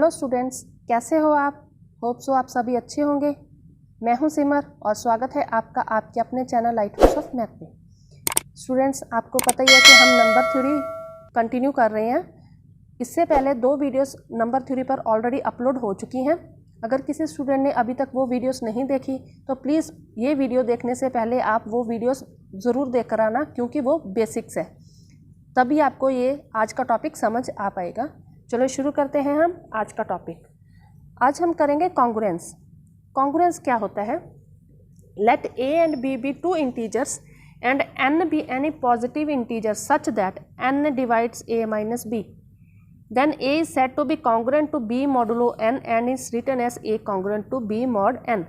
Hello students, कैसे हो आप? होप सो आप सभी अच्छे होंगे। मैं हूं सिमर और स्वागत है आपका आपके अपने channel light house of math पे। स्टूडेंट्स, आपको पता ही है कि हम नंबर थ्योरी कंटिन्यू कर रहे हैं। इससे पहले 2 वीडियोस नंबर थ्योरी पर ऑलरेडी अपलोड हो चुकी हैं। अगर किसी स्टूडेंट ने अभी तक वो वीडियोस नहीं देखी तो प्लीज़ ये वीडियो देखने से पहले आप वो वीडियोस ज़रूर देख कर आना, क्योंकि वो बेसिक्स है, तभी आपको ये आज का टॉपिक समझ आ पाएगा। चलो शुरू करते हैं हम आज का टॉपिक। आज हम करेंगे कॉन्ग्रुएंस। कॉन्ग्रुएंस क्या होता है? Let a and b be 2 integers and n be any positive integer such that n divides a minus b, then a is said to be congruent to b modulo n and is written as A congruent to B mod n.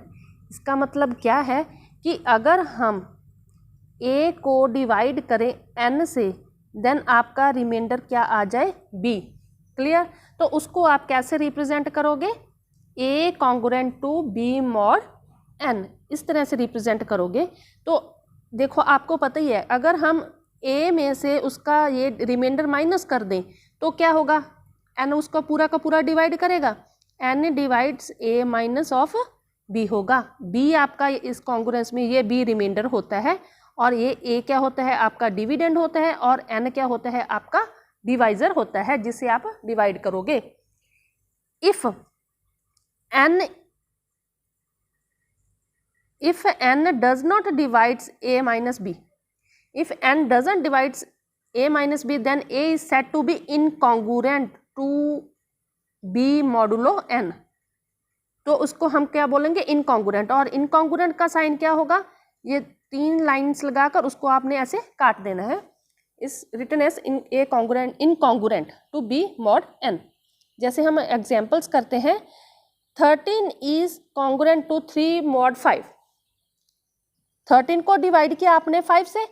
इसका मतलब क्या है कि अगर हम ए को divide करें N से, देन आपका रिमाइंडर क्या आ जाए? बी। क्लियर? तो उसको आप कैसे रिप्रेजेंट करोगे? A congruent to B mod N, इस तरह से रिप्रेजेंट करोगे। तो देखो, आपको पता ही है, अगर हम ए में से उसका ये रिमाइंडर माइनस कर दें तो क्या होगा? एन उसका पूरा का पूरा डिवाइड करेगा, n divides a minus of b होगा। बी आपका इस कॉन्ग्रुएंस में ये बी रिमाइंडर होता है और ये ए क्या होता है? आपका डिविडेंड होता है, और एन क्या होता है? आपका डिवाइजर होता है, जिसे आप डिवाइड करोगे। If n does not divides a minus b, if n doesn't divides a minus b, then a is said to be incongruent to b modulo n। तो उसको हम क्या बोलेंगे? इनकॉन्ग्रुएंट। और इनकॉन्ग्रुएंट का साइन क्या होगा? ये 3 लाइन्स लगाकर उसको आपने ऐसे काट देना है। Is written as A congruent incongruent to B mod N. जैसे हम एग्जांपल्स करते हैं, 13 इज कॉन्ग्रुएंट टू 3 मॉड 5। 13 को डिवाइड किया आपने 5 से,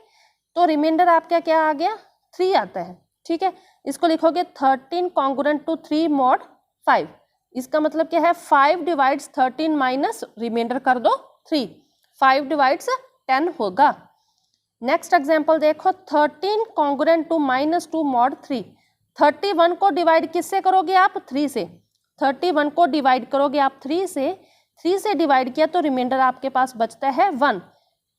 तो रिमाइंडर आपका क्या आ गया? 3 आता है। ठीक है, इसको लिखोगे 13 कॉन्ग्रुएंट टू 3 मॉड 5। इसका मतलब क्या है? 5 डिवाइड्स 13 माइनस रिमाइंडर कर दो 3, 5 डिवाइड्स 10 होगा। नेक्स्ट एग्जाम्पल देखो, 13 कॉन्ग्रुएंट टू -2 मॉड 3। 31 को डिवाइड किससे करोगे आप? 3 से। 31 को डिवाइड करोगे आप 3 से, 3 से डिवाइड किया तो रिमाइंडर आपके पास बचता है 1।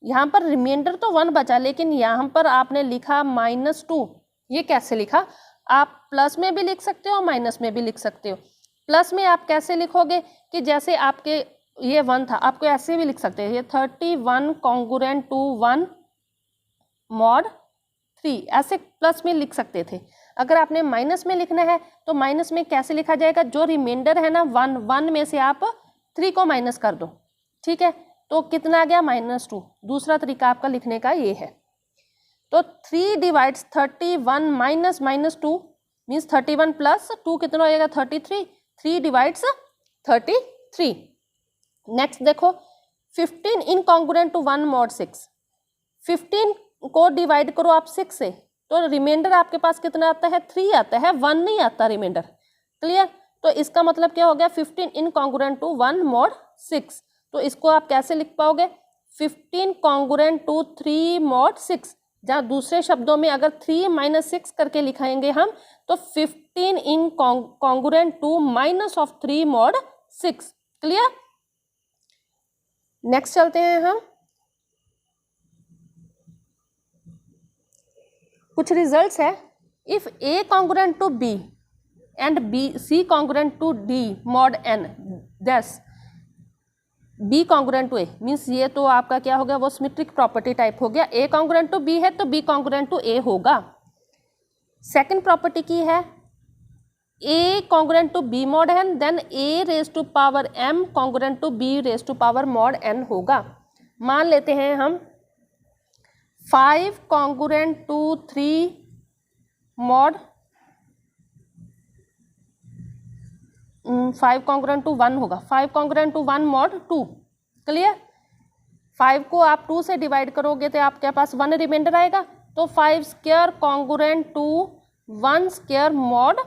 यहाँ पर रिमाइंडर तो 1 बचा, लेकिन यहाँ पर आपने लिखा -2। ये कैसे लिखा? आप प्लस में भी लिख सकते हो, माइनस में भी लिख सकते हो। प्लस में आप कैसे लिखोगे कि जैसे आपके ये 1 था, आपको ऐसे भी लिख सकते हैं, ये 31 कॉन्ग्रुएंट टू 1 मॉड 3, ऐसे प्लस में लिख सकते थे। अगर आपने माइनस में लिखना है तो माइनस में कैसे लिखा जाएगा? जो रिमाइंडर है ना 1 में से आप 3 को माइनस कर दो। ठीक है, तो कितना आ गया? -2। दूसरा तरीका आपका लिखने का ये है। तो 3 डिवाइड्स 31 माइनस -2 मीन्स 31 प्लस 2 कितना हो जाएगा? 33। 3 डिवाइड्स 33। नेक्स्ट देखो, 15 इनकॉन्ग्रुएंट टू 1 मॉड 6। 15 को डिवाइड करो आप 6 से, तो रिमाइंडर आपके पास कितना आता है? 3 आता है, 1 नहीं आता रिमाइंडर। क्लियर? तो इसका मतलब क्या हो गया? 15 इनकॉन्ग्रुएंट टू 1 मॉड 6। तो इसको आप कैसे लिख पाओगे? 15 कॉन्ग्रुएंट टू 3 मॉड 6। जहाँ दूसरे शब्दों में अगर 3 - 6 करके लिखाएंगे हम, तो 15 in congruent to -3 mod 6। Clear? Next चलते हैं हम। कुछ रिजल्ट्स है। If A congruent to B and B C congruent to D mod N, thus B congruent to A, means ये तो आपका क्या हो गया? वो सिमेट्रिक प्रॉपर्टी टाइप हो गया। ए कॉन्ग्रुएंट टू बी है तो बी कॉन्ग्रुएंट टू ए होगा। सेकंड प्रॉपर्टी की है, A congruent to B mod N, then A raise to power M congruent to B raise to power mod N होगा। मान लेते हैं हम 5 congruent to 3 mod 5 congruent to 1 होगा। 5 कॉन्ग्रुएंट टू 1 मॉड 2। क्लियर? 5 को आप 2 से डिवाइड करोगे तो आपके पास 1 रिमाइंडर आएगा। तो 5 square congruent to 1 square mod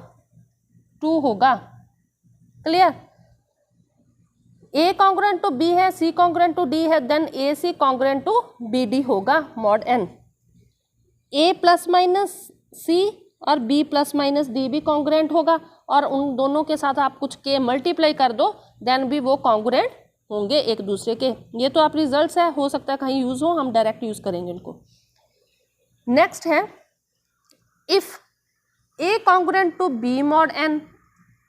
2 होगा। Clear? A congruent to b है, सी कॉन्ग्रुएंट टू डी है, then a c congruent to b d होगा mod n. A plus minus c और बी प्लस माइनस डी भी congruent होगा, और उन दोनों के साथ आप कुछ के मल्टीप्लाई कर दो, देन भी वो कॉन्ग्रुएंट होंगे एक दूसरे के। ये तो आप रिजल्ट्स है, हो सकता है कहीं यूज हो, हम डायरेक्ट यूज करेंगे इनको। नेक्स्ट है if A congruent to B mod n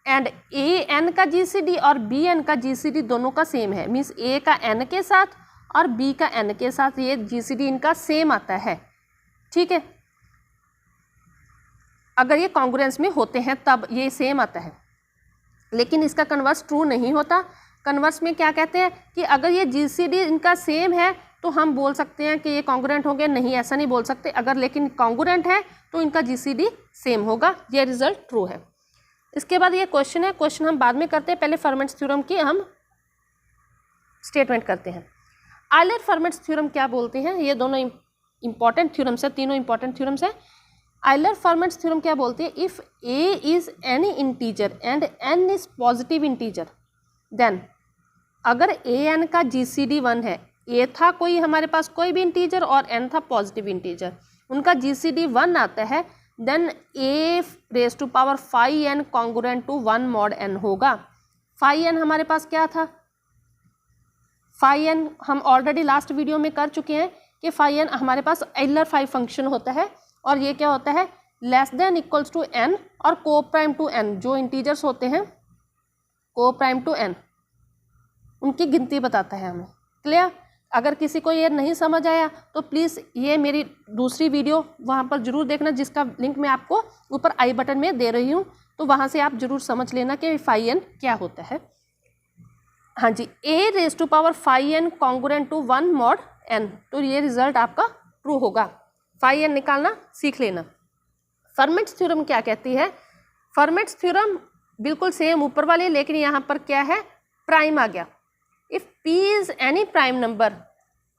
and a n का जीसीडी और बी एन का जीसीडी दोनों का सेम है, मीन्स ए का एन के साथ और बी का एन के साथ ये जीसीडी इनका सेम आता है, ठीक है। अगर ये कॉन्ग्रुएंस में होते हैं तब ये सेम आता है, लेकिन इसका कन्वर्स ट्रू नहीं होता। कन्वर्स में क्या कहते हैं कि अगर ये जीसीडी इनका सेम है तो हम बोल सकते हैं कि ये कॉन्ग्रुएंट होंगे, नहीं ऐसा नहीं बोल सकते। अगर लेकिन कॉन्ग्रुएंट है तो इनका जीसीडी सेम होगा, ये रिजल्ट ट्रू है। इसके बाद ये क्वेश्चन है, क्वेश्चन हम बाद में करते हैं, पहले फर्मेट्स थ्योरम की हम स्टेटमेंट करते हैं। आयलर फर्मेट्स थ्योरम क्या बोलते हैं, ये दोनों इंपॉर्टेंट थ्योरम्स है, तीनों इंपॉर्टेंट थ्योरम्स है। आयलर फर्मेट्स थ्योरम क्या बोलती है, if a is any integer and n is positive integer, then अगर ए एन का जीसीडी 1 है, ए था कोई हमारे पास कोई भी इंटीजर और एन था पॉजिटिव इंटीजर, उनका जीसीडी 1 आता है, then A raise to power phi N congruent to 1 mod N होगा। फाई एन हमारे पास क्या था, फाई एन हम ऑलरेडी लास्ट वीडियो में कर चुके हैं कि फाई एन हमारे पास आयलर फाई फंक्शन होता है, और ये क्या होता है, less than equals to n और को प्राइम टू एन, जो इंटीजर्स होते हैं को प्राइम टू एन उनकी गिनती बताता है हमें। क्लियर? अगर किसी को ये नहीं समझ आया तो प्लीज़ ये मेरी दूसरी वीडियो वहाँ पर जरूर देखना, जिसका लिंक मैं आपको ऊपर आई बटन में दे रही हूँ, तो वहाँ से आप जरूर समझ लेना कि फाई एन क्या होता है। हाँ जी, A raise to power phi N congruent to 1 mod N, तो ये रिजल्ट आपका ट्रू होगा। फाई एन निकालना सीख लेना। फर्मेट्स थ्योरम क्या कहती है, फर्मेट्स थ्योरम बिल्कुल सेम ऊपर वाली, लेकिन यहाँ पर क्या है, प्राइम आ गया। If P is any prime number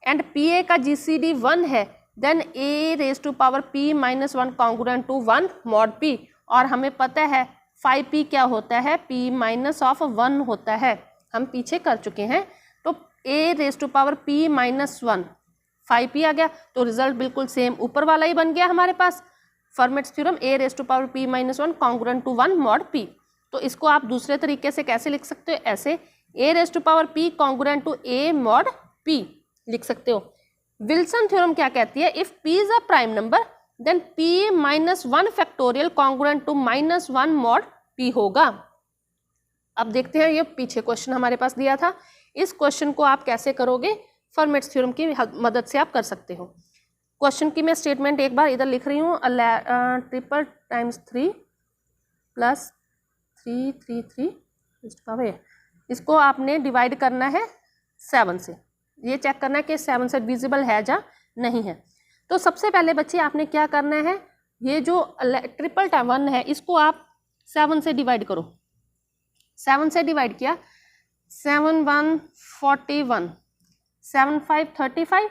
and PA का GCD 1 है, then A raise to power P minus 1 congruent to 1 mod P, और हमें पता है 5P क्या होता है, P माइनस ऑफ 1 होता है, हम पीछे कर चुके हैं। तो A raise to power P minus 1 5P आ गया, तो रिजल्ट बिल्कुल सेम ऊपर वाला ही बन गया हमारे पास। Fermat's theorem A raise to power P minus 1 congruent to 1 mod P। तो इसको आप दूसरे तरीके से कैसे लिख सकते हो, ऐसे A raise to power P congruent to A mod P लिख सकते हो। विल्सन थ्योरम क्या कहती है, if P is a prime number then P minus 1 factorial congruent to minus 1 mod P होगा। अब देखते हैं, ये पीछे क्वेश्चन हमारे पास दिया था, इस क्वेश्चन को आप कैसे करोगे, फर्मेट्स थ्योरम की मदद से आप कर सकते हो। क्वेश्चन की मैं स्टेटमेंट एक बार इधर लिख रही हूँ, ट्रिपल टाइम्स 3 प्लस 3 3 3, इसको आपने डिवाइड करना है 7 से, ये चेक करना है कि 7 से डिविजिबल है या नहीं है। तो सबसे पहले बच्चे आपने क्या करना है, ये जो ट्रिपल टाइम 1 है इसको आप 7 से डिवाइड करो। 7 से डिवाइड किया, 7 1 41, 7 5 35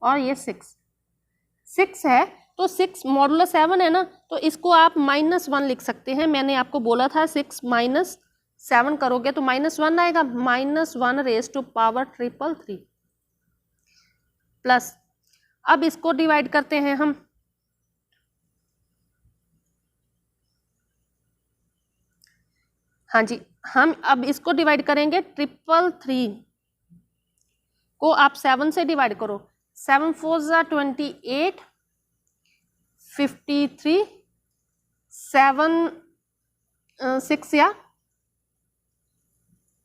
और ये 6 है, तो 6 मॉडुलो 7 है ना, तो इसको आप -1 लिख सकते हैं। मैंने आपको बोला था 6 माइनस 7 करोगे तो -1 आएगा, -1 रेज टू पावर 333 प्लस, अब इसको डिवाइड करते हैं हम, हाँ जी, हम अब इसको डिवाइड करेंगे 333 को आप 7 से डिवाइड करो, 7 4 28, 53, 7 6 या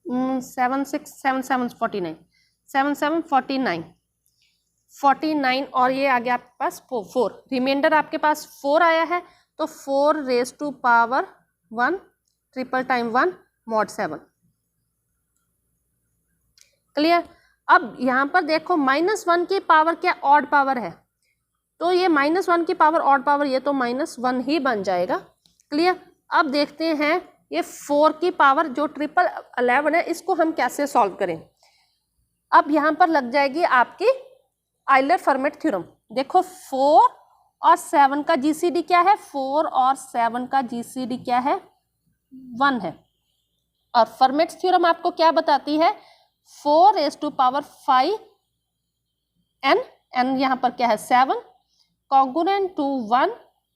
7 6 7 7 49, 7 7 49, 49 और ये आ गया आपके पास 4, रिमाइंडर आपके पास 4 आया है, तो 4 raise to power 1 triple time 1 mod 7। Clear? अब यहाँ पर देखो -1 की पावर क्या ऑड पावर है, तो ये -1 की पावर ऑड पावर, ये तो -1 ही बन जाएगा। क्लियर? अब देखते हैं ये 4 की पावर जो 11 है, इसको हम कैसे सॉल्व करें। अब यहाँ पर लग जाएगी आपकी आयलर फर्मेट थ्योरम। देखो 4 और 7 का जीसीडी क्या है, 4 और 7 का जीसीडी क्या है, 1 है। और फर्मेट थ्योरम आपको क्या बताती है, 4 रेज टू पावर 5 n यहाँ पर क्या है 7 कॉन्ग्रुएंट टू 1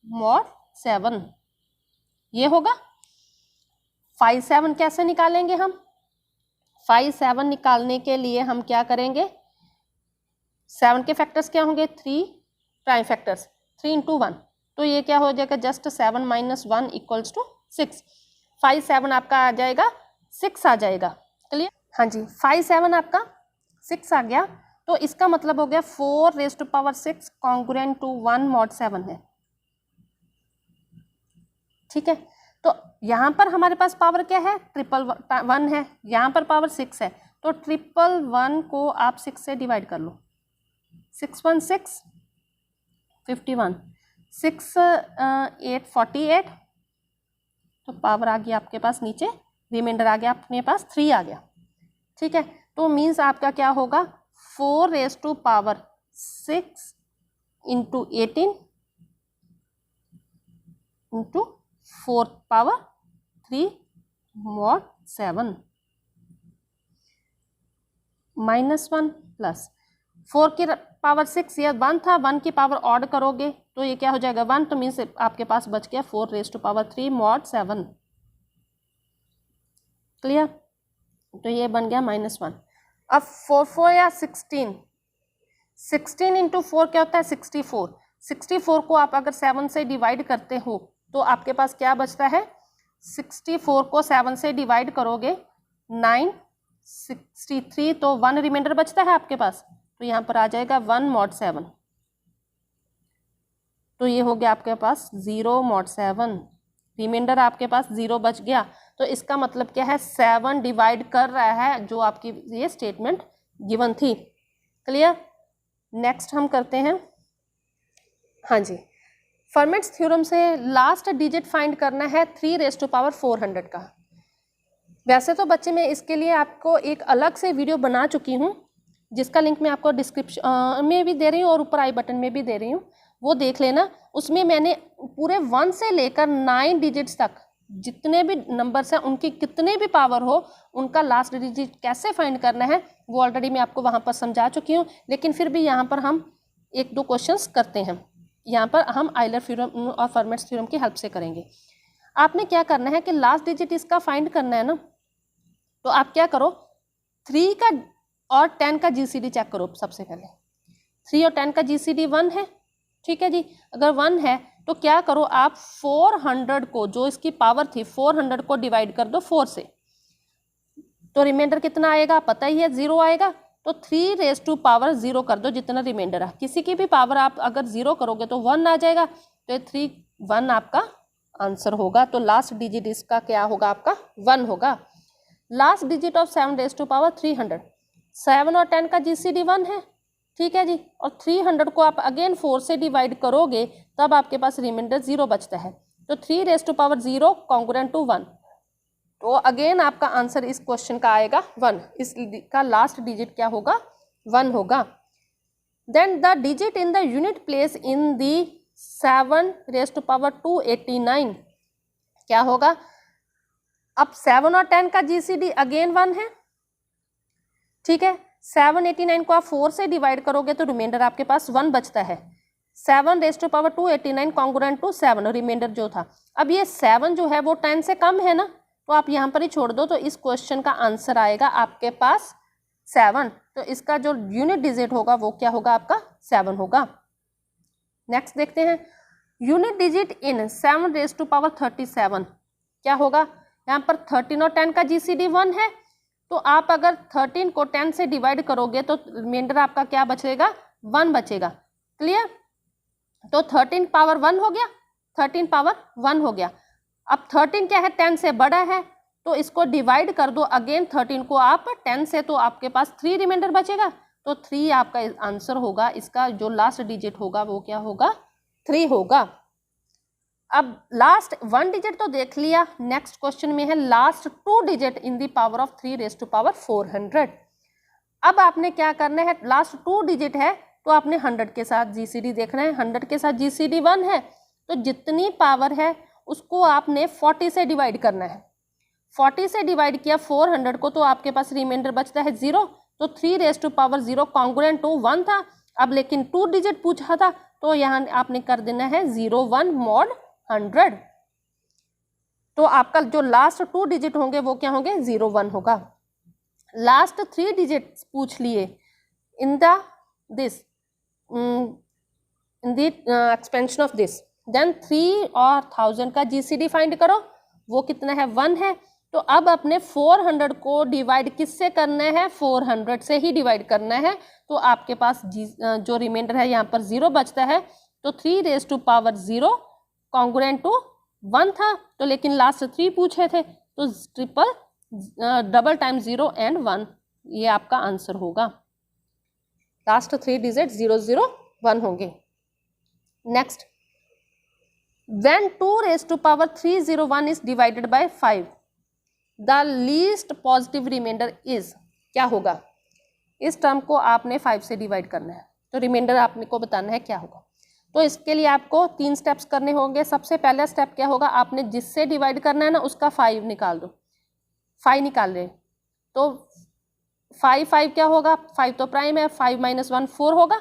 मॉड 7। ये होगा। 5 7 कैसे निकालेंगे हम? 5 7 निकालने के लिए हम क्या करेंगे? 7 के फैक्टर्स क्या होंगे? 3 प्राइम फैक्टर्स, 3 इंटू 1, तो ये क्या हो जाएगा? Just 7 minus 1 equals to 6। 5 7 आपका आ जाएगा 6 आ जाएगा। क्लियर? हाँ जी, 5 7 आपका 6 आ गया, तो इसका मतलब हो गया 4 raise to power 6 congruent to 1 mod 7 है। ठीक है, तो यहाँ पर हमारे पास पावर क्या है? 1 है, यहाँ पर पावर 6 है, तो 1 को आप 6 से डिवाइड कर लो। 6 1 6 51, 6 8 48, तो पावर आ गया आपके पास नीचे, रिमाइंडर आ गया अपने पास 3 आ गया। ठीक है, तो मीन्स आपका क्या होगा? 4 raise to power 6 into 18 into 4 power 3 mod 7 minus 1 plus 4 की पावर 6, ये 1 था, 1 की पावर ऑड करोगे तो ये क्या हो जाएगा? 1, तो मीन्स आपके पास बच गया 4 raise to power 3 mod 7। Clear? तो ये बन गया -1। अब 4 4 या 16 इंटू 4 क्या होता है? 64। 64 को आप अगर 7 से डिवाइड करते हो तो आपके पास क्या बचता है? 64 को 7 से डिवाइड करोगे 9 63, तो 1 रिमाइंडर बचता है आपके पास, तो यहाँ पर आ जाएगा 1 मॉड 7, तो ये हो गया आपके पास 0 मॉड 7, रिमाइंडर आपके पास 0 बच गया। तो इसका मतलब क्या है? 7 डिवाइड कर रहा है, जो आपकी ये स्टेटमेंट गिवन थी। क्लियर? नेक्स्ट हम करते हैं, हाँ जी, फर्मेट्स थ्योरम से लास्ट डिजिट फाइंड करना है 3 रेज़ टू पावर 400 का। वैसे तो बच्चे मैं इसके लिए आपको एक अलग से वीडियो बना चुकी हूँ, जिसका लिंक मैं आपको डिस्क्रिप्शन में भी दे रही हूँ और ऊपर आई बटन में भी दे रही हूँ, वो देख लेना। उसमें मैंने पूरे 1 से लेकर 9 डिजिट्स तक जितने भी नंबर्स हैं, उनकी कितने भी पावर हो, उनका लास्ट डिजिट कैसे फाइंड करना है, वो ऑलरेडी मैं आपको वहाँ पर समझा चुकी हूँ। लेकिन फिर भी यहाँ पर हम 1-2 क्वेश्चंस करते हैं। यहाँ पर हम आइलर थ्योरम और फर्मेट्स थ्योरम की हेल्प से करेंगे। आपने क्या करना है कि लास्ट डिजिट इसका फाइंड करना है ना, तो आप क्या करो, 3 का और 10 का जीसीडी चेक करो। सबसे पहले 3 और 10 का जीसीडी 1 है, ठीक है जी। अगर 1 है तो क्या करो आप 400 को, जो इसकी पावर थी 400 को डिवाइड कर दो 4 से, तो रिमाइंडर कितना आएगा? पता ही है, 0 आएगा। तो 3 रेज़ टू पावर 0 कर दो, जितना रिमाइंडर है। किसी की भी पावर आप अगर 0 करोगे तो 1 आ जाएगा, तो 3 1 आपका आंसर होगा। तो लास्ट डिजिट इसका क्या होगा? आपका 1 होगा। Last digit of 7 raise to power 300, 7 और 10 का जीसीडी 1 है, ठीक है जी। और 300 को आप अगेन 4 से डिवाइड करोगे, तब आपके पास रिमाइंडर 0 बचता है। तो 3 raise to power 0 congruent to 1, तो अगेन आपका आंसर इस क्वेश्चन का आएगा 1। इसका लास्ट डिजिट क्या होगा? 1 होगा। Then the digit in the unit place in the 7 raise to power 289 क्या होगा? अब 7 और 10 का जीसीडी अगेन 1 है, ठीक है। 789 को आप 4 से डिवाइड करोगे तो रिमाइंडर आपके पास 1 बचता है। 7 raise to power 289 congruent to 7, remainder जो था। अब ये 7 जो है वो 10 से कम है ना, तो आप यहाँ पर ही छोड़ दो, तो इस क्वेश्चन का आंसर आएगा आपके पास 7। तो इसका जो यूनिट डिजिट होगा वो क्या होगा? आपका 7 होगा। नेक्स्ट देखते हैं, unit digit in 7 raise to power 37 क्या होगा? यहाँ पर 13 और 10 का जीसीडी 1 है, तो आप अगर 13 को 10 से डिवाइड करोगे तो रिमाइंडर आपका क्या बचेगा? 1 बचेगा। क्लियर? तो 13 पावर 1 हो गया, 13 पावर 1 हो गया। अब 13 क्या है? 10 से बड़ा है, तो इसको डिवाइड कर दो अगेन 13 को आप 10 से, तो आपके पास 3 रिमाइंडर बचेगा। तो 3 आपका आंसर होगा। इसका जो लास्ट डिजिट होगा वो क्या होगा? 3 होगा। अब लास्ट 1 डिजिट तो देख लिया। नेक्स्ट क्वेश्चन में है last 2 digit in the power of 3 raise to power 400। अब आपने क्या करना है? लास्ट 2 डिजिट है तो आपने 100 के साथ जीसीडी देखना है। 100 के साथ जीसीडी 1 है, तो जितनी पावर है उसको आपने 40 से डिवाइड करना है। 40 से डिवाइड किया 400 को, तो आपके पास रिमाइंडर बचता है 0। तो 3 raise to power 0 congruent to 1 था। अब लेकिन 2 डिजिट पूछा था, तो यहाँ आपने कर देना है 0 1 मॉड 100। तो आपका जो लास्ट 2 डिजिट होंगे वो क्या होंगे, 0 1 होगा। लास्ट 3 डिजिट पूछ लिए in the this in the expansion of this, then 3 और 1000 का जीसीडी फाइंड करो, वो कितना है 1 है। तो अब अपने 400 को डिवाइड किससे करना है, 400 से ही डिवाइड करना है। तो आपके पास जो रिमाइंडर है यहाँ पर 0 बचता है। तो 3 raise to power 0 congruent to 1 था, तो लेकिन लास्ट 3 पूछे थे, तो ट्रिपल डबल टाइम 0 एंड 1 ये आपका आंसर होगा। लास्ट 3 डिजिट 0 0 1 होंगे। Next, when 2 raised to power 301 is divided by 5, the least positive remainder is, क्या होगा, इस टर्म को आपने 5 से डिवाइड करना है, तो रिमाइंडर आपने को बताना है क्या होगा। तो इसके लिए आपको 3 स्टेप्स करने होंगे। सबसे पहला स्टेप क्या होगा, आपने जिससे डिवाइड करना है ना उसका 5 निकाल दो। 5 निकाल रहे तो 5 क्या होगा, 5 तो प्राइम है, 5 - 1 4 होगा,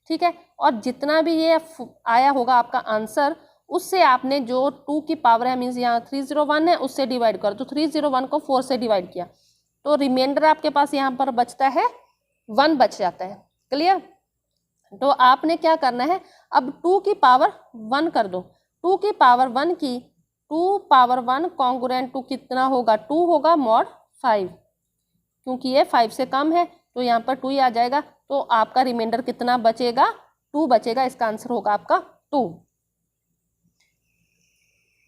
ठीक है। और जितना भी ये आया होगा आपका आंसर, उससे आपने जो 2 की पावर है मीन्स यहाँ 301 है उससे डिवाइड करो। तो 301 को 4 से डिवाइड किया तो रिमाइंडर आपके पास यहाँ पर बचता है 1 बच जाता है। क्लियर। तो आपने क्या करना है, अब 2 की पावर 1 कर दो। 2 की पावर 1 की 2 पावर 1 कॉन्ग्रुएंट टू कितना होगा, 2 होगा मॉड 5, क्योंकि ये 5 से कम है तो यहाँ पर 2 ही आ जाएगा। तो आपका रिमाइंडर कितना बचेगा, 2 बचेगा। इसका आंसर होगा आपका 2।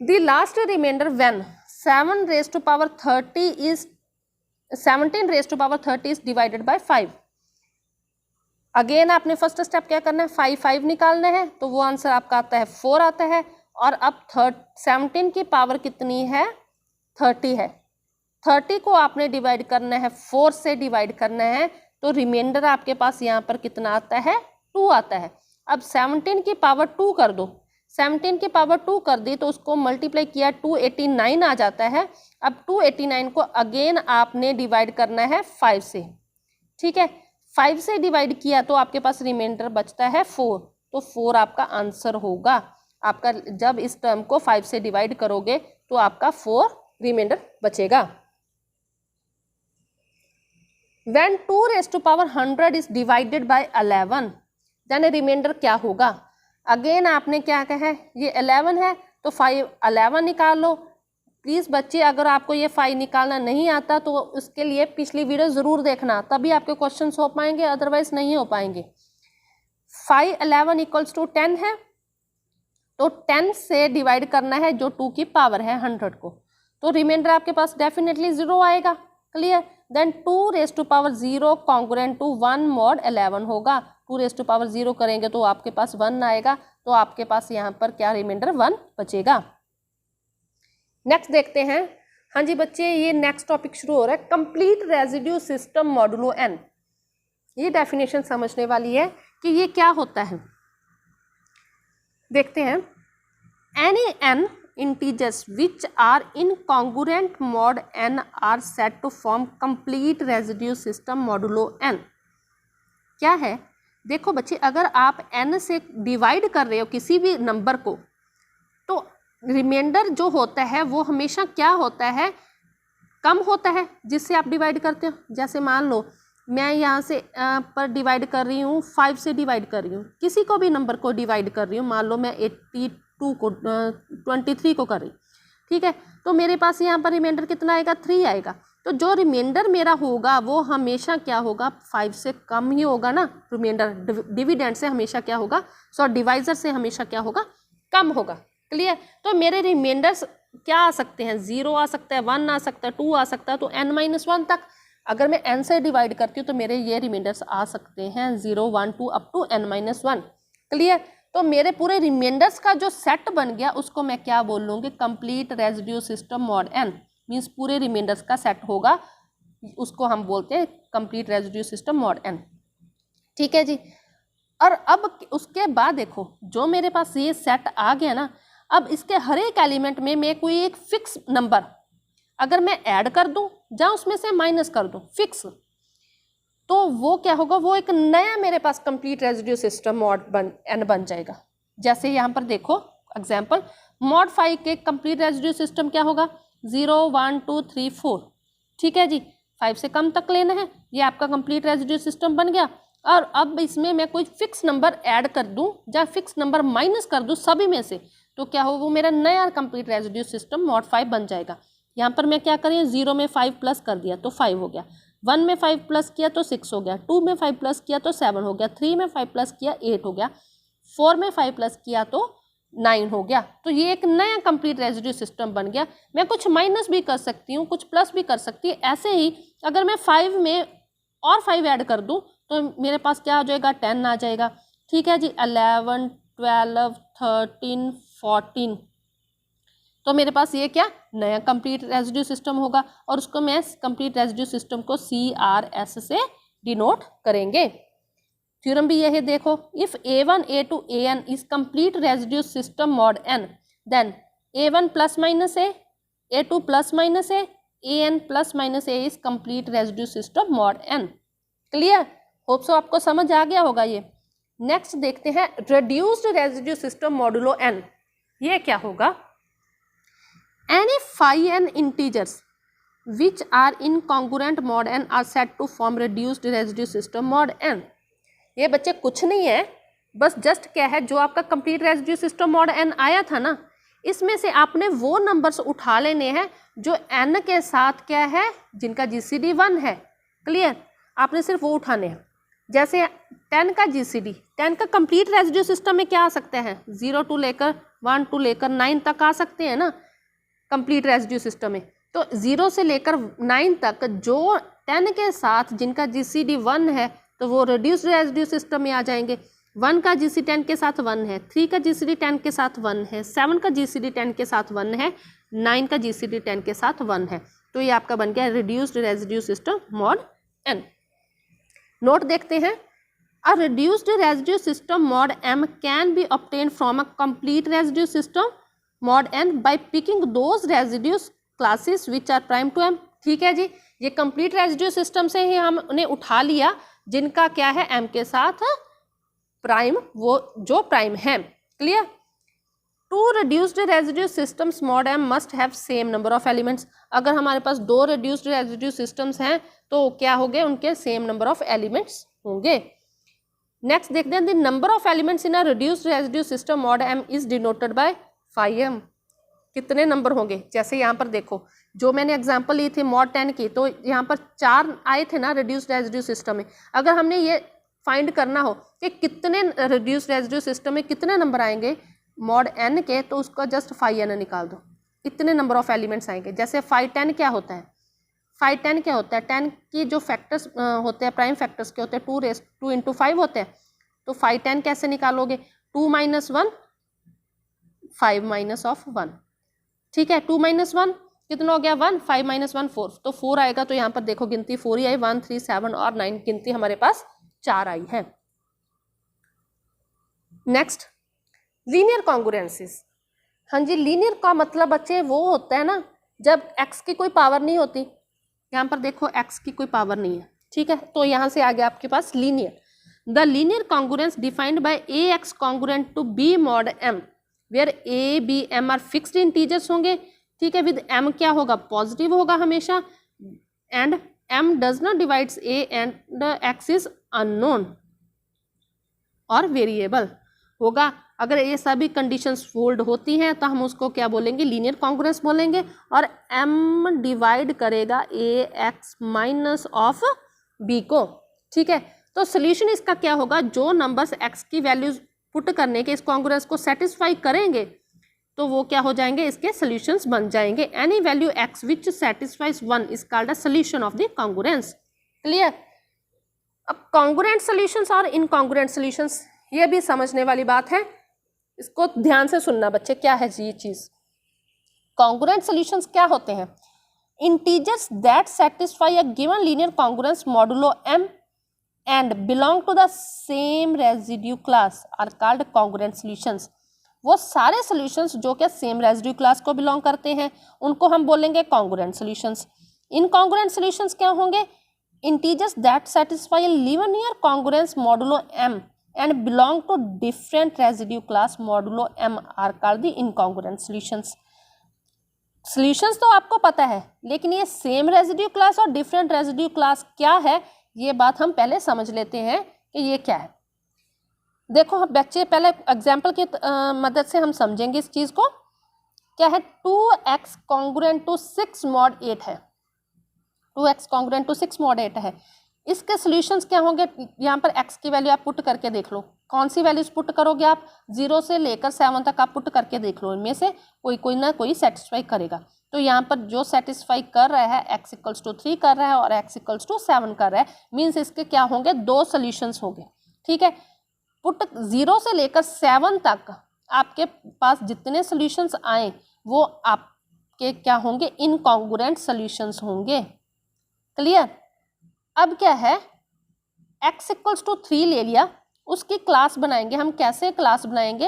The last remainder when 17 raised to power 30 is divided by 5। Again आपने फर्स्ट स्टेप क्या करना है, 5 निकालना है, तो वो आंसर आपका आता है 4 आता है। और अब 17 की पावर कितनी है, 30 है। 30 को आपने डिवाइड करना है, 4 से डिवाइड करना है, तो रिमाइंडर आपके पास यहाँ पर कितना आता है, 2 आता है। अब 17 की पावर 2 कर दो। 17 की पावर 2 कर दी तो उसको मल्टीप्लाई किया 289 आ जाता है। अब 289 को अगेन आपने डिवाइड करना है 5 से, ठीक है। 5 से डिवाइड किया तो आपके पास रिमाइंडर बचता है 4, तो 4 आपका आंसर होगा आपका। जब इस टर्म को 5 से डिवाइड करोगे तो आपका 4 रिमाइंडर बचेगा। When 2 raised to power 100 is divided by 11, then reminder क्या होगा। अगेन आपने क्या कहा है, ये 11 है तो 5 11 निकाल लो। प्लीज़ बच्चे, अगर आपको ये 5 निकालना नहीं आता तो उसके लिए पिछली वीडियो ज़रूर देखना, तभी आपके क्वेश्चंस हो पाएंगे, अदरवाइज नहीं हो पाएंगे। 5 11 इक्वल्स टू 10 है, तो 10 से डिवाइड करना है जो 2 की पावर है 100 को, तो रिमाइंडर आपके पास डेफिनेटली 0 आएगा। Clear. Then 2 raise to power 0 congruent to 1 mod 11 होगा। 2 रेज़ टू पावर 0 करेंगे तो आपके पास 1 आएगा, तो आपके पास यहाँ पर क्या रिमाइंडर 1 बचेगा। नेक्स्ट देखते हैं। हाँ जी बच्चे, ये नेक्स्ट टॉपिक शुरू हो रहा है, complete residue system modulo n. ये डेफिनेशन समझने वाली है कि ये क्या होता है। देखते हैं। Any n integers which are incongruent mod n are said to form complete residue system modulo n। क्या है, देखो बच्चे, अगर आप n से डिवाइड कर रहे हो किसी भी नंबर को, तो रिमाइंडर जो होता है वो हमेशा क्या होता है, कम होता है जिससे आप डिवाइड करते हो। जैसे मान लो मैं यहाँ से पर डिवाइड कर रही हूँ, 5 से डिवाइड कर रही हूँ, किसी को भी नंबर को डिवाइड कर रही हूँ, मान लो मैं 82 को 23 को कर रही, ठीक है। तो मेरे पास यहाँ पर रिमाइंडर कितना आएगा, 3 आएगा। तो जो रिमाइंडर मेरा होगा वो हमेशा क्या होगा, 5 से कम ही होगा ना। रिमाइंडर डिविडेंड से हमेशा क्या होगा, डिवाइजर से हमेशा क्या होगा, कम होगा। क्लियर। तो मेरे रिमाइंडर्स क्या आ सकते हैं, 0 आ सकता है, 1 आ सकता है, 2 आ सकता है, तो n-1 तक। अगर मैं n से डिवाइड करती हूँ तो मेरे ये रिमाइंडर्स आ सकते हैं 0 1 2 अप टू n-1। क्लियर। तो मेरे पूरे रिमाइंडर्स का जो सेट बन गया उसको मैं क्या बोल लूँगी, complete residue system mod n। Means पूरे रिमाइंडर्स का सेट होगा, उसको हम बोलते हैं complete residue system mod n। ठीक है जी। और अब उसके बाद देखो, जो मेरे पास ये सेट आ गया ना, अब इसके हर एक एलिमेंट में मैं कोई एक फिक्स नंबर अगर मैं ऐड कर दूं या उसमें से माइनस कर दूं फिक्स, तो वो क्या होगा, वो एक नया मेरे पास complete residue system mod n बन जाएगा। जैसे यहाँ पर देखो एग्जाम्पल, मॉड 5 के कंप्लीट रेजिड्यू सिस्टम क्या होगा 0 1 2 3 4। ठीक है जी, 5 से कम तक लेना है, ये आपका कंप्लीट रेजिड्यू सिस्टम बन गया। और अब इसमें मैं कोई फिक्स नंबर ऐड कर दूं या फिक्स नंबर माइनस कर दूं सभी में से, तो क्या हो, वो मेरा नया कंप्लीट रेजिड्यू सिस्टम मॉड 5 बन जाएगा। यहाँ पर मैं क्या करें, 0 में 5 प्लस कर दिया तो 5 हो गया, 1 में 5 प्लस किया तो 6 हो गया, 2 में 5 प्लस किया तो 7 हो गया, 3 में 5 प्लस किया 8 हो गया, 4 में 5 प्लस किया तो 9 हो गया। तो ये एक नया कंप्लीट रेजिड्यू सिस्टम बन गया। मैं कुछ माइनस भी कर सकती हूँ, कुछ प्लस भी कर सकती है। ऐसे ही अगर मैं 5 में और 5 ऐड कर दूँ तो मेरे पास क्या आ जाएगा, 10 आ जाएगा। ठीक है जी, 11 12 13 14, तो मेरे पास ये क्या नया कंप्लीट रेजिड्यू सिस्टम होगा, और उसको मैं कंप्लीट रेजिड्यू सिस्टम को CRS से डिनोट करेंगे। थ्योरम भी यह है, देखो, if A1 A2 AN is complete residue system mod n, then A1 plus minus A, A2 plus minus A, AN plus minus A is complete residue system mod n। Clear, hope so आपको समझ आ गया होगा ये। Next देखते हैं reduced residue system modulo n। ये क्या होगा, any phi n integers which are incongruent mod n are said to form reduced residue system mod n। ये बच्चे कुछ नहीं है, बस जस्ट क्या है, जो आपका complete residue system mod n आया था ना, इसमें से आपने वो नंबर्स उठा लेने हैं जो n के साथ क्या है, जिनका GCD 1 है। क्लियर, आपने सिर्फ वो उठाने हैं। जैसे 10 का GCD, 10 का कंप्लीट रेजिड्यू सिस्टम में क्या आ सकते हैं, 0 टू लेकर 1 टू लेकर 9 तक आ सकते हैं ना कंप्लीट रेजिड्यू सिस्टम में। तो 0 से लेकर 9 तक जो 10 के साथ जिनका GCD 1 है, तो वो रिड्यूस्ड रेजिड्यू सिस्टम में आ जाएंगे। 1 का GCD 10 के साथ 1 है, 3 का GCD 10 के साथ 1 है, 7 का GCD 10 के साथ 1 है, 9 का GCD 10 के साथ 1 है। तो ये आपका बन गया reduced residue system mod n। Note देखते हैं, a reduced residue system mod m can be obtain from a complete residue system mod n by picking those residues classes which are prime to m। ठीक है जी, ये complete residue system से ही हमने उठा लिया जिनका क्या है m के साथ प्राइम, वो जो प्राइम है। Clear, two reduced residue systems mod m must have same number of elements. अगर हमारे पास 2 रिड्यूस्ड रेजिड्यू सिस्टम्स हैं तो क्या होंगे, उनके सेम नंबर ऑफ एलिमेंट्स होंगे। नेक्स्ट देखते हैं, the number of elements in a reduced residue system mod m is denoted by phi m। कितने नंबर होंगे, जैसे यहाँ पर देखो, जो मैंने एग्जांपल ली थी मॉड 10 की, तो यहाँ पर 4 आए थे ना रिड्यूस्ड रेजिड्यू सिस्टम में। अगर हमने ये फाइंड करना हो कि कितने रिड्यूस्ड रेजिड्यू सिस्टम में कितने नंबर आएंगे मॉड n के, तो उसका जस्ट phi n निकाल दो, इतने नंबर ऑफ एलिमेंट्स आएंगे। जैसे phi 10 क्या होता है, phi 10 क्या होता है, 10 की जो फैक्टर्स होते हैं, प्राइम फैक्टर्स के होते हैं, 2 into 5 होते हैं। तो phi 10 कैसे निकालोगे, 2 - 1 5 माइनस ऑफ 1। ठीक है, 2 - 1 कितना हो गया 1, 5 - 1 4, तो 4 आएगा। तो यहाँ पर देखो गिनती 4 ही आई, 1 3 7 और 9, गिनती हमारे पास 4 आई है। Next, linear congruences. हाँ जी, लीनियर का मतलब बच्चे वो होता है ना जब x की कोई पावर नहीं होती। यहाँ पर देखो x की कोई पावर नहीं है। ठीक है, तो यहाँ से आ गया आपके पास linear. The linear congruence defined by ax congruent to b mod m where a b m are fixed integers होंगे। ठीक है, विद m क्या होगा, पॉजिटिव होगा हमेशा, and m does not divides a and x is unknown और variable होगा। अगर ये सभी कंडीशंस फोल्ड होती हैं तो हम उसको क्या बोलेंगे, लीनियर कॉन्ग्रुएंस बोलेंगे। और m डिवाइड करेगा ax माइनस ऑफ b को। ठीक है, तो सोल्यूशन इसका क्या होगा, जो नंबर्स x की वैल्यूज पुट करने के इस कॉन्ग्रुएंस को सेटिस्फाई करेंगे तो वो क्या हो जाएंगे, इसके सॉल्यूशंस बन जाएंगे। Any value x which satisfies 1 is called a solution of the congruence. Clear, अब कॉन्ग्रुएंट सॉल्यूशंस और इनकॉन्ग्रुएंट सॉल्यूशंस, ये भी समझने वाली बात है, इसको ध्यान से सुनना बच्चे। क्या है जी ये चीज, कॉन्ग्रुएंट सॉल्यूशंस क्या होते हैं, integers that satisfy a given linear congruence modulo m and belong to the same residue class are called congruent solutions. वो सारे सॉल्यूशंस जो कि सेम रेजिड्यू क्लास को बिलोंग करते हैं उनको हम बोलेंगे कॉन्ग्रुएंट सॉल्यूशंस। इनकॉन्ग्रुएंट सॉल्यूशंस क्या होंगे, integers that satisfy a linear congruence modulo m and belong to different residue class modulo m are called the incongruent solutions. Solutions तो आपको पता है, लेकिन ये सेम रेजिड्यू क्लास और डिफरेंट रेजिड्यू क्लास क्या है, ये बात हम पहले समझ लेते हैं कि ये क्या है। देखो बच्चे, पहले एग्जाम्पल की मदद से हम समझेंगे इस चीज़ को। क्या है, 2x कॉन्ग्रुएंट टू 6 mod 8 है, 2x कॉन्ग्रुएंट टू 6 mod 8 है। इसके सॉल्यूशंस क्या होंगे, यहाँ पर x की वैल्यू आप पुट करके देख लो। कौन सी वैल्यूज पुट करोगे आप, 0 से लेकर 7 तक आप पुट करके देख लो, इनमें से कोई ना कोई सेटिस्फाई करेगा। तो यहाँ पर जो सेटिस्फाई कर रहा है x = 3 कर रहा है और x = 7 कर रहा है, मीन्स इसके क्या होंगे, 2 सॉल्यूशंस होंगे। ठीक है, पुट 0 से लेकर 7 तक आपके पास जितने सॉल्यूशंस आए वो आपके क्या होंगे, इनकॉन्ग्रुएंट सॉल्यूशंस होंगे। क्लियर। अब क्या है, x = 3 ले लिया, उसकी क्लास बनाएंगे हम। कैसे क्लास बनाएंगे,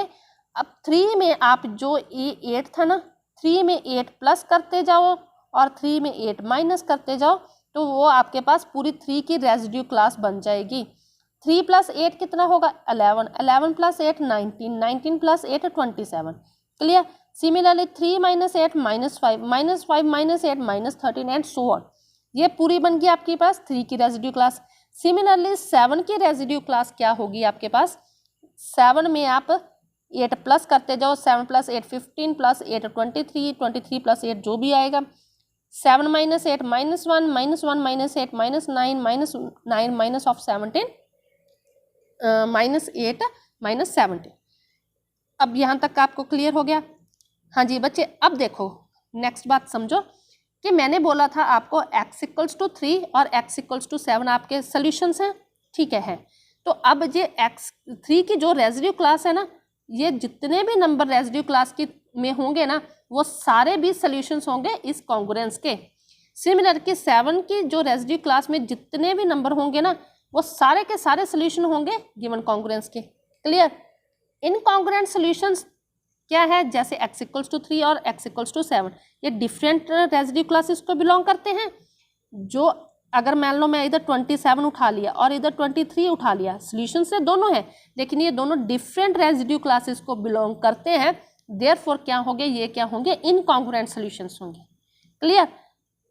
अब 3 में आप जो 8 था ना, 3 में 8 प्लस करते जाओ और 3 में 8 माइनस करते जाओ, तो वो आपके पास पूरी 3 की रेजिड्यू क्लास बन जाएगी। 3 + 8 कितना होगा, 11, 11 + 8 19, 19 + 8 27। Clear. Similarly 3 - 8 -5, -5 - 8 -13 and so on. ये पूरी बन गई आपके पास 3 की रेजिड्यू क्लास। सिमिलरली 7 की रेजिड्यू क्लास क्या होगी आपके पास, 7 में आप 8 प्लस करते जाओ, 7 + 8 15 + 8 23, 23 + 8 जो भी आएगा, 7 - 8 -1 -1 -8 -9 -9 of 17 -8 -17। अब यहाँ तक आपको क्लियर हो गया। हाँ जी बच्चे, अब देखो नेक्स्ट बात समझो कि मैंने बोला था आपको x = 3 और x = 7 आपके सॉल्यूशंस हैं। ठीक है। तो अब ये x3 की जो रेजिड्यू क्लास है ना, ये जितने भी नंबर रेजिड्यू क्लास की में होंगे ना, वो सारे भी सॉल्यूशंस होंगे इस कॉन्ग्रुएंस के। सिमिलर कि 7 की जो रेजिड्यू क्लास में जितने भी नंबर होंगे ना, वो सारे के सारे सॉल्यूशन होंगे गिवन कॉन्ग्रुएंस के। क्लियर। इनकॉन्ग्रुएंट सॉल्यूशंस क्या है, जैसे x = 3 और x = 7, ये डिफरेंट रेजिड्यू क्लासेस को बिलोंग करते हैं। जो अगर मान लो मैं इधर 27 उठा लिया और इधर 23 उठा लिया, सॉल्यूशन से दोनों है, लेकिन ये दोनों डिफरेंट रेजिड्यू क्लासेस को बिलोंग करते हैं। देयरफॉर क्या होंगे, ये क्या होंगे, इनकॉन्ग्रुएंट सॉल्यूशंस होंगे। क्लियर।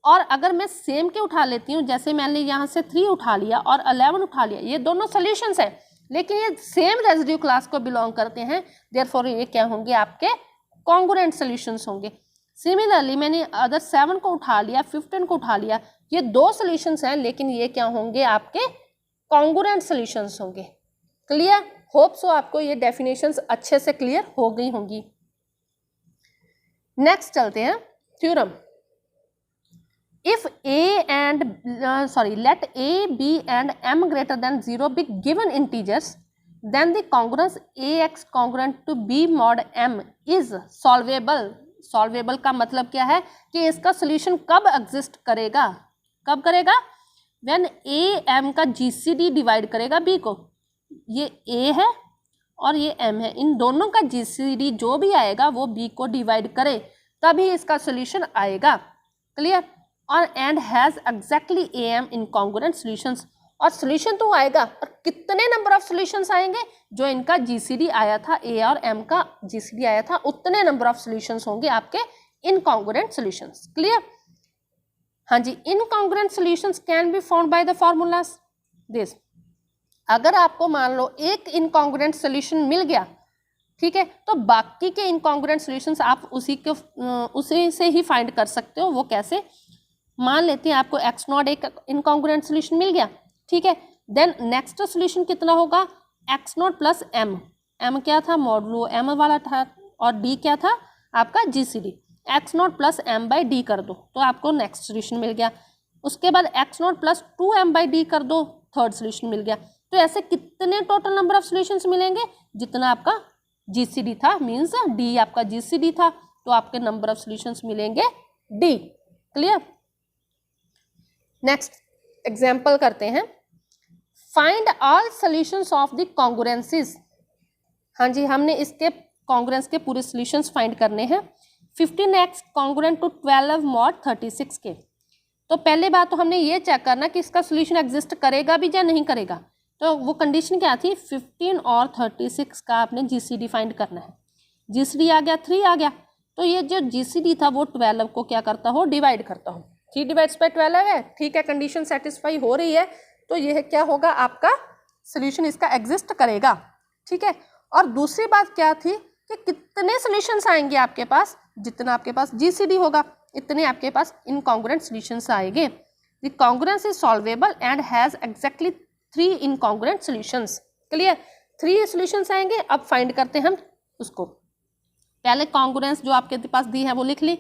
और अगर मैं सेम के उठा लेती हूँ, जैसे मैंने यहाँ से 3 उठा लिया और 11 उठा लिया, ये दोनों सॉल्यूशंस हैं, लेकिन ये सेम रेजिड्यू क्लास को बिलोंग करते हैं। देयरफॉर ये क्या होंगे, आपके कॉन्ग्रुएंट सॉल्यूशंस होंगे। सिमिलरली मैंने अदर 7 को उठा लिया, 15 को उठा लिया, ये 2 सॉल्यूशंस हैं, लेकिन ये क्या होंगे, आपके कॉन्ग्रुएंट सॉल्यूशंस होंगे। क्लियर। होप सो आपको ये डेफिनेशंस अच्छे से क्लियर हो गई होंगी। नेक्स्ट चलते हैं theorem. If let a, b and m greater than 0 be given integers, then the congruence ax congruent to b mod m is solvable. Solvable का मतलब क्या है कि इसका solution कब exist करेगा, कब करेगा, when a m का gcd डिवाइड करेगा b को। ये a है और ये m है, इन दोनों का gcd जो भी आएगा वो b को डिवाइड करे, तभी इसका solution आएगा। क्लियर। और and has exactly am incongruent solutions, और सॉल्यूशन तो आएगा, और कितने नंबर ऑफ सॉल्यूशंस आएंगे, जो इनका जीसीडी आया था, a और m का जीसीडी आया था, उतने नंबर ऑफ सॉल्यूशंस होंगे आपके इनकॉन्ग्रुएंट सॉल्यूशंस। क्लियर। हाँ जी, incongruent solutions can be found by the formulas this. अगर आपको मान लो एक इनकॉन्ग्रुएंट सॉल्यूशन मिल गया, ठीक है, तो बाकी के इनकॉन्ग्रुएंट सॉल्यूशंस आप उसी से ही फाइंड कर सकते हो। वो कैसे, मान लेते हैं आपको x0 एक इनकॉन्ग्रुएंट सॉल्यूशन मिल गया, ठीक है, देन नेक्स्ट सॉल्यूशन कितना होगा, x0 + m, m क्या था, मॉडुलो m वाला था, और d क्या था आपका जीसीडी, x0 + m/d कर दो तो आपको नेक्स्ट सॉल्यूशन मिल गया। उसके बाद x0 + 2m/d कर दो, थर्ड सॉल्यूशन मिल गया। तो ऐसे कितने टोटल नंबर ऑफ सॉल्यूशंस मिलेंगे, जितना आपका जीसीडी था, मीन्स d आपका जीसीडी था, तो आपके नंबर ऑफ सॉल्यूशंस मिलेंगे d। क्लियर। नेक्स्ट एग्जाम्पल करते हैं। Find all solutions of the congruences. हाँ जी, हमने इसके कॉन्ग्रुएंस के पूरे सॉल्यूशंस फाइंड करने हैं। 15x कॉन्ग्रुएंट टू 12 mod 36 के। तो पहले बात तो हमने ये चेक करना कि इसका सॉल्यूशन एग्जिस्ट करेगा भी या नहीं करेगा। तो वो कंडीशन क्या थी, 15 और 36 का आपने जीसीडी फाइंड करना है। जीसीडी आ गया 3 आ गया, तो ये जो जीसीडी था वो 12 को क्या करता हो, डिवाइड करता हो। 3 डिवाइड्स बाय 12 है, ठीक है, कंडीशन सेटिस्फाई हो रही है, तो यह क्या होगा, आपका सोल्यूशन इसका एग्जिस्ट करेगा, ठीक है। और दूसरी बात क्या थी कि कितने सॉल्यूशंस आएंगे आपके पास, जितना आपके पास जीसीडी होगा इतने आपके पास इनकॉन्ग्रुएंट सॉल्यूशंस आएंगे। The congruence is solvable and has exactly 3 incongruent solutions. Clear, 3 solutions आएंगे। अब फाइंड करते हैं हम उसको। पहले कॉन्ग्रुएंस जो आपके पास दी है वो लिख ली,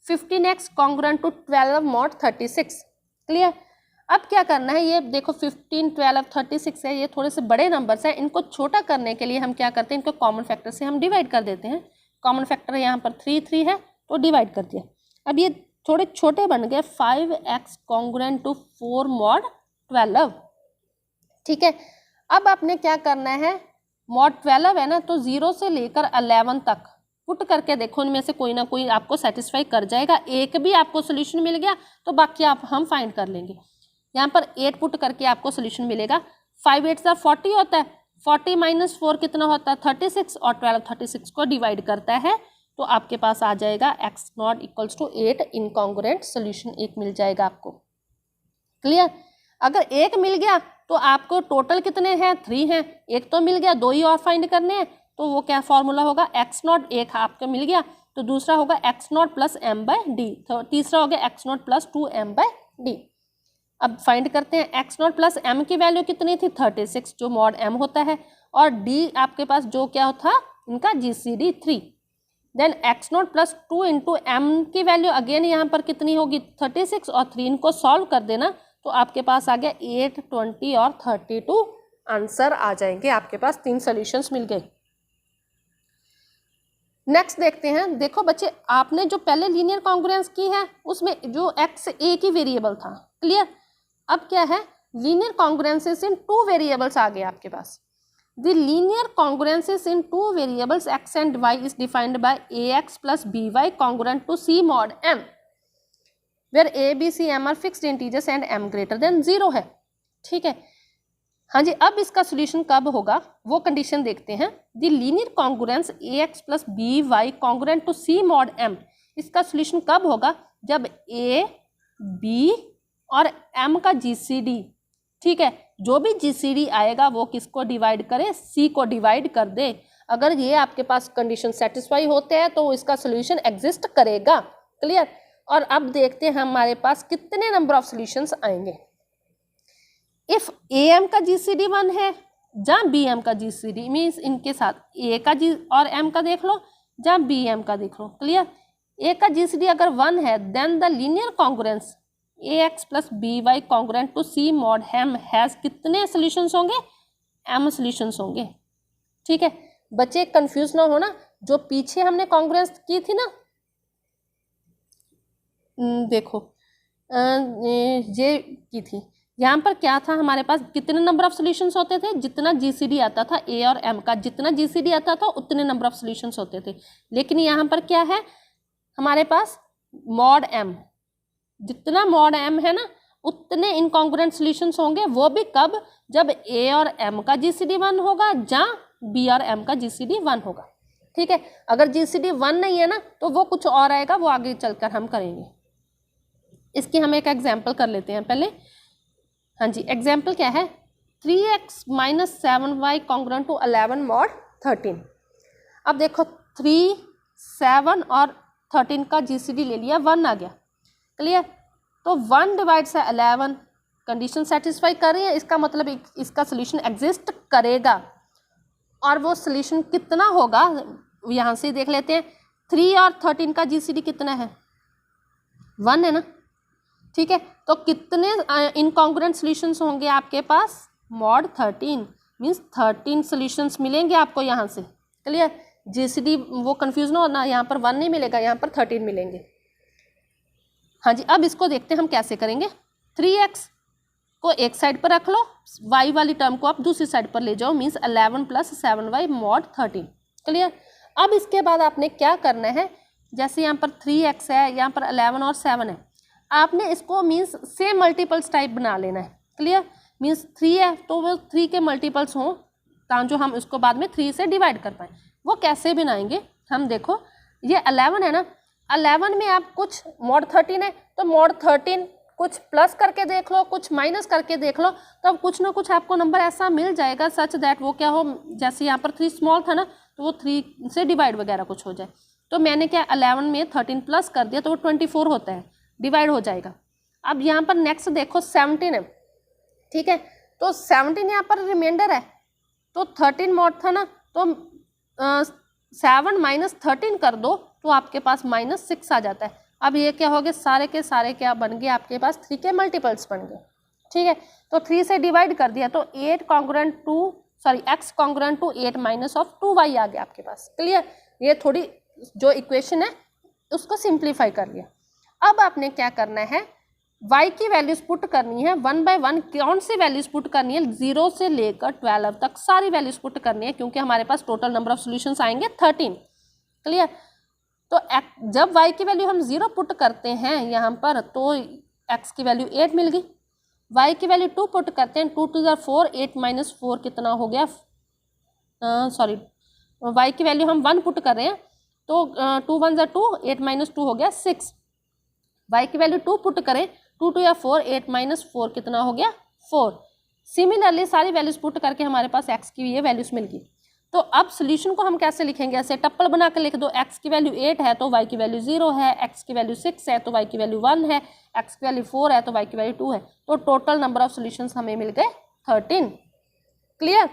15x congruent to 12 mod 36। Clear, अब क्या करना है, ये देखो 15, 12, 36 है, ये थोड़े से बड़े नंबर्स हैं, इनको छोटा करने के लिए हम क्या करते हैं, इनको कॉमन फैक्टर से हम डिवाइड कर देते हैं। कॉमन फैक्टर यहाँ पर 3 है तो डिवाइड कर दिया। अब ये थोड़े छोटे बन गए, 5x कॉन्ग्रुएंट टू 4 mod 12। ठीक है, अब आपने क्या करना है, mod 12 है ना, तो 0 से लेकर 11 तक पुट करके देखो, इनमें से कोई ना कोई आपको सेटिस्फाई कर जाएगा। एक भी आपको सोल्यूशन मिल गया तो बाकी आप हम फाइंड कर लेंगे। यहाँ पर 8 पुट करके आपको सोल्यूशन मिलेगा। 5 8 40 होता है, 40 माइनस 4 कितना होता है, 36, और 12 36 को डिवाइड करता है, तो आपके पास आ जाएगा x not equals to 8 incongruent solution एक मिल जाएगा आपको। क्लियर, अगर एक मिल गया तो आपको टोटल कितने हैं, 3 हैं, एक तो मिल गया, 2 ही और फाइंड करने हैं, तो वो क्या फॉर्मूला होगा, x नॉट एक आपको मिल गया, तो दूसरा होगा x naught plus m by d, तो तीसरा हो गया x naught plus 2m by d. अब फाइंड करते हैं, x नॉट प्लस m की वैल्यू कितनी थी, 36 जो मॉड m होता है, और d आपके पास जो क्या था इनका GCD 3। Then x naught plus 2 into m की वैल्यू अगेन यहाँ पर कितनी होगी, 36, और 3 इनको सॉल्व कर देना तो आपके पास आ गया 8, 20 और 32 आंसर आ जाएंगे। आपके पास 3 सॉल्यूशंस मिल गए। नेक्स्ट देखते हैं। देखो बच्चे, आपने जो पहले लीनियर कॉन्ग्रुएंस की है उसमें जो x एक ही वेरिएबल था। क्लियर, अब क्या है, लीनियर कॉन्ग्रुएंसेस इन 2 वेरिएबल्स आ गए आपके पास। The linear congruences in 2 variables x and y is defined by ax plus by congruent to c mod m, where a b c m are fixed integers and m greater than 0 है। ठीक है, हाँ जी, अब इसका solution कब होगा वो condition देखते हैं। The linear congruence ax plus by congruent to c mod m, इसका सोल्यूशन कब होगा, जब a b और m का GCD, ठीक है, जो भी GCD आएगा वो किसको डिवाइड करे, c को डिवाइड कर दे। अगर ये आपके पास कंडीशन सेटिस्फाई होते हैं तो इसका सोल्यूशन एग्जिस्ट करेगा। क्लियर, और अब देखते हैं हमारे पास कितने नंबर ऑफ सॉल्यूशंस आएंगे। इफ am का GCD 1 है जहाँ bm का GCD मीन्स इनके साथ a का g और m का देख लो, जहाँ bm का देख लो। क्लियर, a का GCD अगर 1 है then the linear congruence ax plus by congruent to c mod m has कितने सॉल्यूशंस होंगे, m सॉल्यूशंस होंगे। ठीक है बच्चे, कंफ्यूज ना होना, जो पीछे हमने कॉन्ग्रुएंस की थी ना, देखो ये की थी, यहाँ पर क्या था हमारे पास, कितने नंबर ऑफ सॉल्यूशंस होते थे, जितना GCD आता था a और m का, जितना GCD आता था उतने नंबर ऑफ सॉल्यूशंस होते थे। लेकिन यहाँ पर क्या है हमारे पास, मॉड m, जितना मॉड m है ना उतने इनकॉन्ग्रुएंट सॉल्यूशंस होंगे। वो भी कब, जब a और m का GCD 1 होगा, जहाँ b और m का GCD 1 होगा। ठीक है, अगर GCD 1 नहीं है ना तो वो कुछ और आएगा, वो आगे चलकर हम करेंगे। इसकी हम एक एग्जाम्पल कर लेते हैं पहले। हाँ जी, एग्जाम्पल क्या है, 3x minus 7y congruent to 11 mod 13। अब देखो 3, 7 और 13 का GCD ले लिया, 1 आ गया। क्लियर, तो 1 डिवाइड्स है 11, कंडीशन सेटिस्फाई कर रही है, इसका मतलब इसका सोल्यूशन एग्जिस्ट करेगा। और वो सोल्यूशन कितना होगा यहाँ से देख लेते हैं। 3 और 13 का GCD कितना है, 1 है ना। ठीक है, तो कितने इनकॉन्ग्रुएंट सॉल्यूशंस होंगे आपके पास, मॉड 13 मीन्स 13 सॉल्यूशंस मिलेंगे आपको यहाँ से। क्लियर, GCD वो कंफ्यूज ना होना, यहाँ पर 1 नहीं मिलेगा, यहाँ पर 13 मिलेंगे। हाँ जी, अब इसको देखते हैं हम कैसे करेंगे। 3x को एक साइड पर रख लो, y वाली टर्म को आप दूसरी साइड पर ले जाओ, means 11 plus 7y mod 13। Clear, अब इसके बाद आपने क्या करना है, जैसे यहाँ पर 3x है, यहाँ पर 11 और 7 है, आपने इसको मीन्स सेम मल्टीपल्स टाइप बना लेना है। क्लियर, मीन्स 3 है तो वो 3 के मल्टीपल्स हों जो हम इसको बाद में 3 से डिवाइड कर पाएँ। वो कैसे बनाएंगे हम देखो, ये 11 है ना, 11 में आप कुछ मॉड 13 है तो मॉड 13 कुछ प्लस करके देख लो, कुछ माइनस करके देख लो, तब कुछ ना कुछ आपको नंबर ऐसा मिल जाएगा सच दैट वो क्या हो, जैसे यहाँ पर 3 स्मॉल था ना तो वो 3 से डिवाइड वगैरह कुछ हो जाए। तो मैंने क्या 11 में 13 प्लस कर दिया तो वो 24 होता है, डिवाइड हो जाएगा। अब यहाँ पर नेक्स्ट देखो 17 है, ठीक है, तो 17 यहाँ पर रिमाइंडर है तो 13 मॉड था ना तो 7 माइनस 13 कर दो तो आपके पास -6 आ जाता है। अब ये क्या हो गए, सारे के सारे क्या बन गए आपके पास 3 के मल्टीपल्स बन गए, ठीक है। तो 3 से डिवाइड कर दिया तो 8 congruent to x congruent to 8 minus of 2y आ गया आपके पास। क्लियर, ये थोड़ी जो इक्वेशन है उसको सिंप्लीफाई कर लिया। अब आपने क्या करना है, y की वैल्यूज पुट करनी है 1 बाय 1। कौन सी वैल्यूज पुट करनी है, 0 से लेकर 12 तक सारी वैल्यूज पुट करनी है, क्योंकि हमारे पास टोटल नंबर ऑफ सॉल्यूशंस आएंगे 13। क्लियर, तो जब y की वैल्यू हम 0 पुट करते हैं यहाँ पर तो x की वैल्यू 8 मिल गई, y की वैल्यू 2 पुट करते हैं, 2 टू द 4, 8 माइनस 4 कितना हो गया, सॉरी y की वैल्यू हम 1 पुट कर रहे हैं तो 2 1 ज़ा 2, 8 माइनस 2 हो गया 6। y की वैल्यू 2 पुट करें, 2 टू या 4, 8 माइनस 4 कितना हो गया 4। सिमिलरली सारी वैल्यूज पुट करके हमारे पास x की ये वैल्यूज मिल गई। तो अब सोल्यूशन को हम कैसे लिखेंगे, ऐसे टप्पल बना कर लिख दो, x की वैल्यू 8 है तो y की वैल्यू 0 है, x की वैल्यू 6 है तो y की वैल्यू 1 है, x की वैल्यू 4 है तो y की वैल्यू 2 है। तो टोटल नंबर ऑफ सॉल्यूशंस हमें मिल गए 13। क्लियर,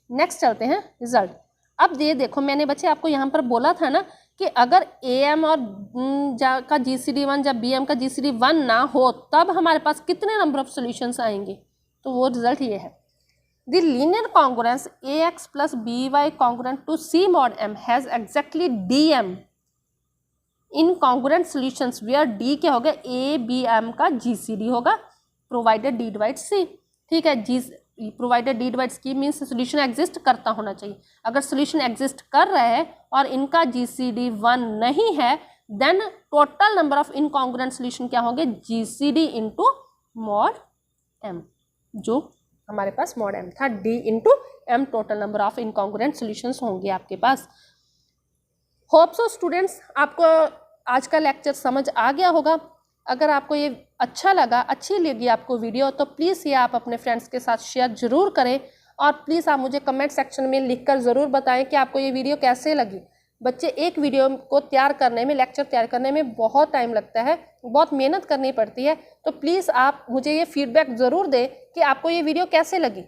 नेक्स्ट चलते हैं रिजल्ट। अब ये देखो मैंने बच्चे आपको यहाँ पर बोला था ना कि अगर AM और का GCD 1 जब BM का GCD 1 ना हो तब हमारे पास कितने नंबर ऑफ सॉल्यूशंस आएंगे, तो वो रिजल्ट ये है। The linear congruence AX plus BY congruent to C mod M has exactly DM in congruent solutions where D क्या होगा, ABM का GCD होगा provided D divides C। ठीक है, provided D divides C means solution exist करता होना चाहिए। अगर सोल्यूशन एग्जिस्ट कर रहा है और इनका GCD 1 नहीं है then total number of incongruent solution क्या होंगे, GCD इंटू मॉड M, जो हमारे पास मॉड M था, D into M total number of incongruent solutions होंगे आपके पास। होप सो स्टूडेंट्स आपको आज का लेक्चर समझ आ गया होगा। अगर आपको ये अच्छा लगा, अच्छी लगी आपको वीडियो, तो प्लीज़ ये आप अपने फ्रेंड्स के साथ शेयर ज़रूर करें और प्लीज़ आप मुझे कमेंट सेक्शन में लिखकर ज़रूर बताएं कि आपको ये वीडियो कैसे लगी। बच्चे एक वीडियो को तैयार करने में, लेक्चर तैयार करने में बहुत टाइम लगता है, बहुत मेहनत करनी पड़ती है, तो प्लीज़ आप मुझे ये फीडबैक ज़रूर दें कि आपको ये वीडियो कैसे लगी।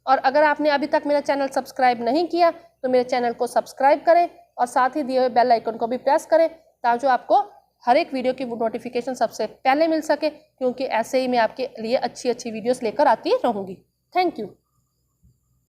और अगर आपने अभी तक मेरा चैनल सब्सक्राइब नहीं किया तो मेरे चैनल को सब्सक्राइब करें और साथ ही दिए हुए बेल आइकन को भी प्रेस करें ताकि आपको हर एक वीडियो की नोटिफिकेशन सबसे पहले मिल सके, क्योंकि ऐसे ही मैं आपके लिए अच्छी अच्छी वीडियोस लेकर आती रहूँगी। Thank you.